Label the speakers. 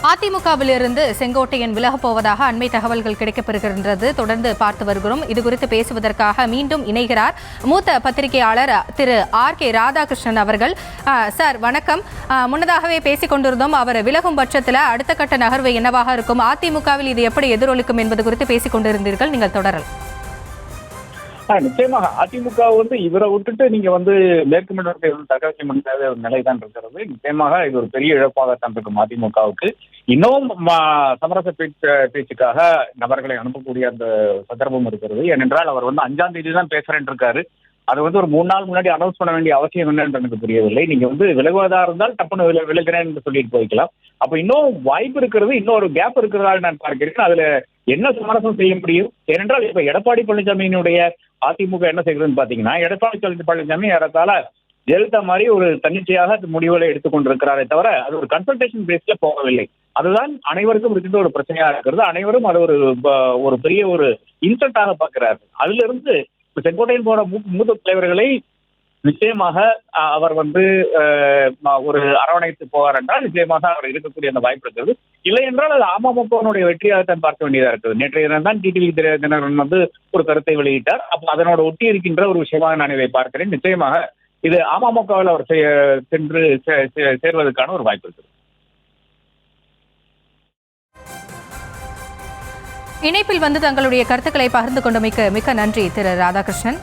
Speaker 1: அதிமுகவிலிருந்து செங்கோட்டையன் விலகப் போவதாக அண்மை தகவல்கள் கிடைக்கப்பெறுகின்றது. தொடர்ந்து பார்த்து வருகிறோம். இதுகுறித்து பேசுவதற்காக மீண்டும் இணைகிறார் மூத்த பத்திரிகையாளர் திரு R.K. ராதாகிருஷ்ணன் அவர்கள். சார் வணக்கம். முன்னதாகவே பேசிக் கொண்டிருந்தோம், அவர் விலகும் பட்சத்தில் அடுத்த கட்ட நகர்வு என்னவாக இருக்கும், அதிமுகவில் இது எப்படி எதிரொலிக்கும் என்பது குறித்து பேசிக் கொண்டிருந்தீர்கள். நீங்கள் தொடரலாம்.
Speaker 2: நிச்சயமாக அதிமுக இவரை விட்டுட்டு நீங்க மேற்கு மண்டலத்தை தக்க வைக்க முடியாத ஒரு நிலைதான் இருக்கிறது. நிச்சயமாக இது ஒரு பெரிய இழப்பாகத்தான் இருக்கும் அதிமுகவுக்கு. இன்னும் சமரச பேச்சுக்காக நபர்களை அனுப்பக்கூடிய அந்த சந்தர்ப்பம் இருக்கிறது. ஏனென்றால் அவர் 5ஆம் தேதி தான் பேசுறேன் இருக்காரு. அது ஒரு 3 நாள் முன்னாடி அனௌன்ஸ் பண்ண வேண்டிய அவசியம் என்னன்னு எனக்கு புரியவில்லை. நீங்க விலகுவதா இருந்தால் தப்புன்னு விலகிறேன் என்று சொல்லிட்டு போய்க்கலாம். அப்ப இன்னும் வாய்ப்பு இருக்கிறது, இன்னொரு கேப் இருக்கிறதா நான் பார்க்கிறேன். அதுல என்ன சமரசம் செய்ய முடியும்? ஏனென்றால் இப்ப எடப்பாடி பழனிசாமியினுடைய அதிமுக என்ன செய்யறதுன்னு பாத்தீங்கன்னா, எடப்பாடி பழனிசாமி ஏறத்தாழ ஜெயலலிதா மாதிரி ஒரு தன்னிச்சையாக முடிவுகளை எடுத்துக்கொண்டிருக்கிறாரே தவிர அது ஒரு கன்சல்டேஷன் பேஸ்ல போகவில்லை. அதுதான் அனைவருக்கும் இருக்கின்ற ஒரு பிரச்சனையா இருக்கிறது. அனைவரும் அது ஒரு பெரிய ஒரு இன்சல்ட்டாக பார்க்கிறார்கள். அதுல இருந்து செங்கோட்டையன் போற மூத்த தலைவர்களை நிச்சயமாக அவர் ஒரு அரவணைத்து போவார் என்றால் நிச்சயமாக அவர் இருக்கக்கூடிய அந்த வாய்ப்பு இருக்கிறது. இல்லை என்றால் அது அமமுகவினுடைய வெற்றியாகத்தான் பார்க்க வேண்டியதா இருக்குது. நேற்றைய தினம் தான் டிடிவி தினகரன் ஒரு கருத்தை வெளியிட்டார். அப்ப அதனோட ஒட்டி இருக்கின்ற ஒரு விஷயமாக நான் இதை பார்க்கிறேன். நிச்சயமாக இது அமமுகவில் அவர் சென்று சேர்வதற்கான ஒரு வாய்ப்பு இருக்குது.
Speaker 1: இணைப்பில் தங்களுடைய கருத்துக்களை பகிர்ந்து கொண்டமைக்கு மிக்க நன்றி திரு ராதாகிருஷ்ணன்.